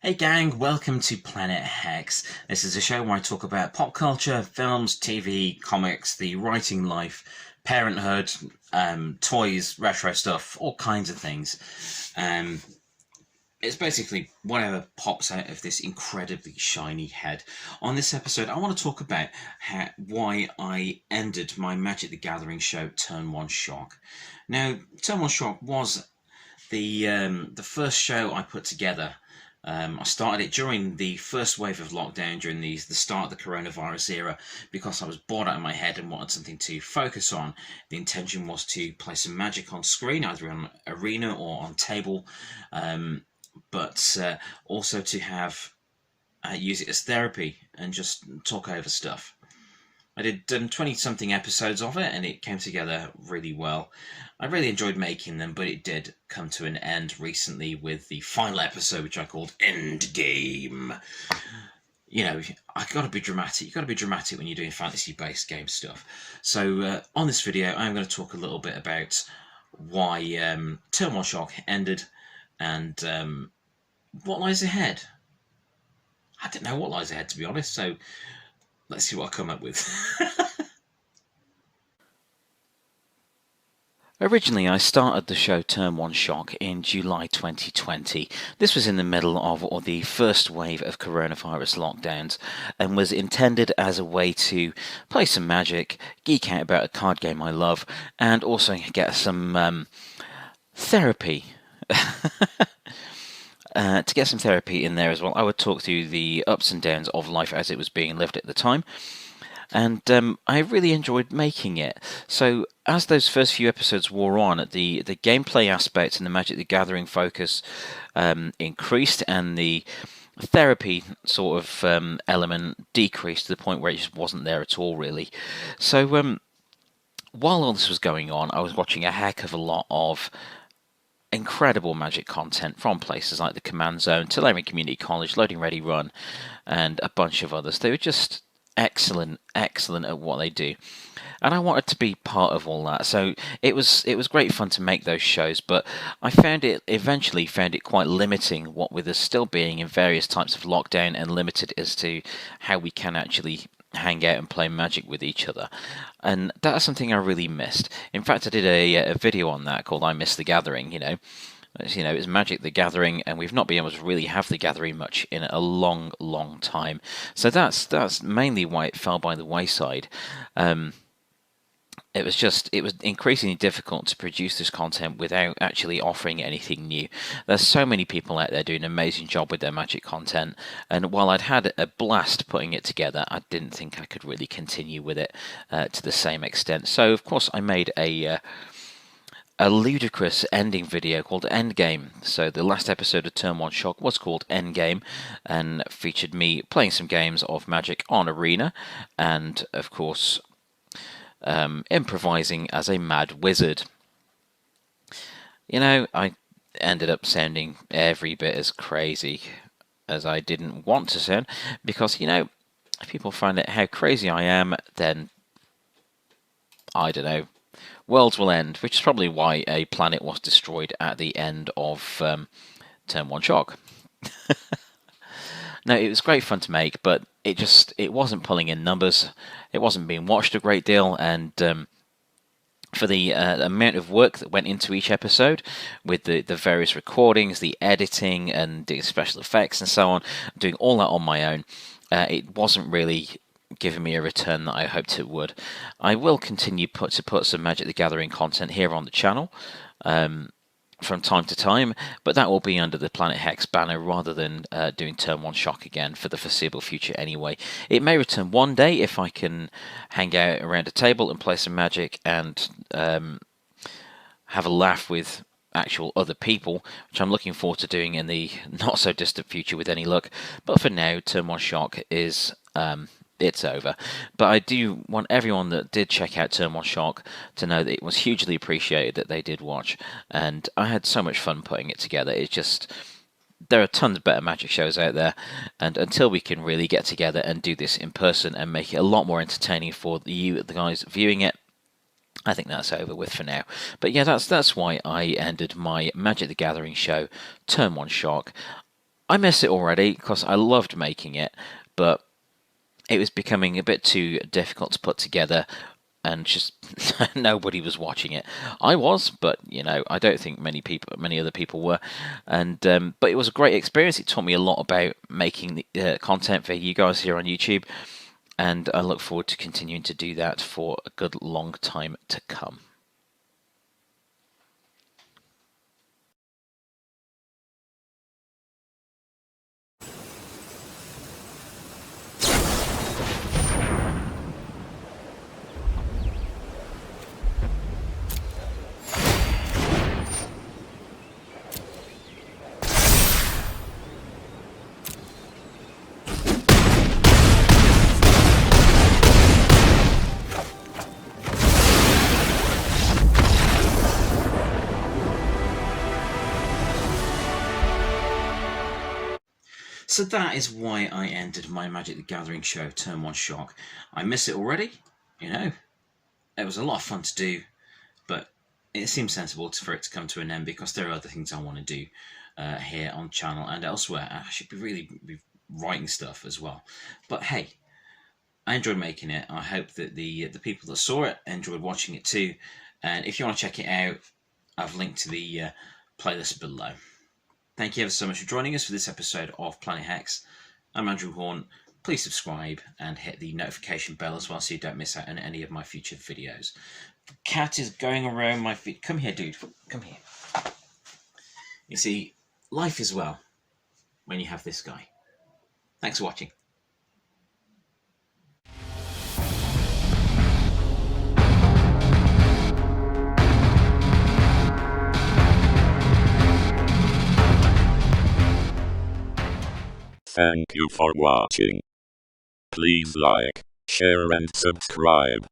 Hey gang, welcome to Planet Hex. This is a show where I talk about pop culture, films, TV, comics, the writing life, parenthood, toys, retro stuff, all kinds of things. It's basically whatever pops out of this incredibly shiny head. On this episode, I want to talk about why I ended my Magic the Gathering show Turn 1 Shock. Now, Turn 1 Shock was the first show I put together. I started it during the first wave of lockdown, during the start of the coronavirus era, because I was bored out of my head and wanted something to focus on. The intention was to play some Magic on screen, either on Arena or on table, but also to have use it as therapy and just talk over stuff. I did 20-something episodes of it, and it came together really well. I really enjoyed making them, but it did come to an end recently with the final episode, which I called Endgame. You know, I got to be dramatic. You've got to be dramatic when you're doing fantasy-based game stuff. So on this video, I'm going to talk a little bit about why Turn 1 Shock ended and what lies ahead. I don't know what lies ahead, to be honest, so let's see what I come up with. Originally, I started the show Turn 1 Shock in July 2020. This was in the middle of the first wave of coronavirus lockdowns and was intended as a way to play some Magic, geek out about a card game I love, and also get some therapy. To get some therapy in there as well. I would talk through the ups and downs of life as it was being lived at the time. And I really enjoyed making it. So as those first few episodes wore on, the gameplay aspects and the Magic the Gathering focus increased, and the therapy sort of element decreased to the point where it just wasn't there at all, really. So while all this was going on, I was watching a heck of a lot of incredible Magic content from places like the Command Zone, Tolarian Community College, Loading Ready Run, and a bunch of others. They were just excellent at what they do, and I wanted to be part of all that. So it was great fun to make those shows, but I eventually found it quite limiting, what with us still being in various types of lockdown and limited as to how we can actually hang out and play Magic with each other, and that's something I really missed. In fact, I did a video on that called I Miss the Gathering. It's Magic the Gathering, and we've not been able to really have the gathering much in a long time. So that's mainly why it fell by the wayside. It was increasingly difficult to produce this content without actually offering anything new. There's so many people out there doing an amazing job with their Magic content, and while I'd had a blast putting it together, I didn't think I could really continue with it to the same extent. So of course I made a ludicrous ending video called Endgame. So the last episode of Turn 1 Shock was called Endgame and featured me playing some games of Magic on Arena, and of course improvising as a mad wizard. I ended up sounding every bit as crazy as I didn't want to sound, because if people find out how crazy I am, then I don't know, worlds will end, which is probably why a planet was destroyed at the end of Turn 1 Shock. No, it was great fun to make, but it wasn't pulling in numbers. It wasn't being watched a great deal, and for the amount of work that went into each episode, with the various recordings, the editing, and the special effects and so on, doing all that on my own, it wasn't really giving me a return that I hoped it would. I will continue to put some Magic the Gathering content here on the channel from time to time, but that will be under the Planet Hex banner rather than doing Turn 1 Shock again for the foreseeable future anyway. It may return one day if I can hang out around a table and play some Magic and have a laugh with actual other people, which I'm looking forward to doing in the not so distant future with any luck. But for now, Turn 1 Shock is it's over. But I do want everyone that did check out Turn 1 Shock to know that it was hugely appreciated that they did watch, and I had so much fun putting it together. It's just, there are tons of better magic shows out there, and until we can really get together and do this in person and make it a lot more entertaining for you, the guys viewing it, I think that's over with for now. But yeah, that's why I ended my Magic the Gathering show, Turn 1 Shock. I miss it already because I loved making it, but it was becoming a bit too difficult to put together, and just nobody was watching it. I was, but I don't think many other people were. And but it was a great experience. It taught me a lot about making the content for you guys here on YouTube, and I look forward to continuing to do that for a good long time to come. So that is why I ended my Magic the Gathering show, Turn 1 Shock. I miss it already, It was a lot of fun to do, but it seems sensible for it to come to an end because there are other things I want to do here on channel and elsewhere. I should be writing stuff as well. But hey, I enjoyed making it. I hope that the people that saw it enjoyed watching it too. And if you want to check it out, I've linked to the playlist below. Thank you ever so much for joining us for this episode of Planet Hex. I'm Andrew Horn. Please subscribe and hit the notification bell as well so you don't miss out on any of my future videos. The cat is going around my feet. Come here, dude. Come here. You see, life is well when you have this guy. Thanks for watching. Thank you for watching. Please like, share and subscribe.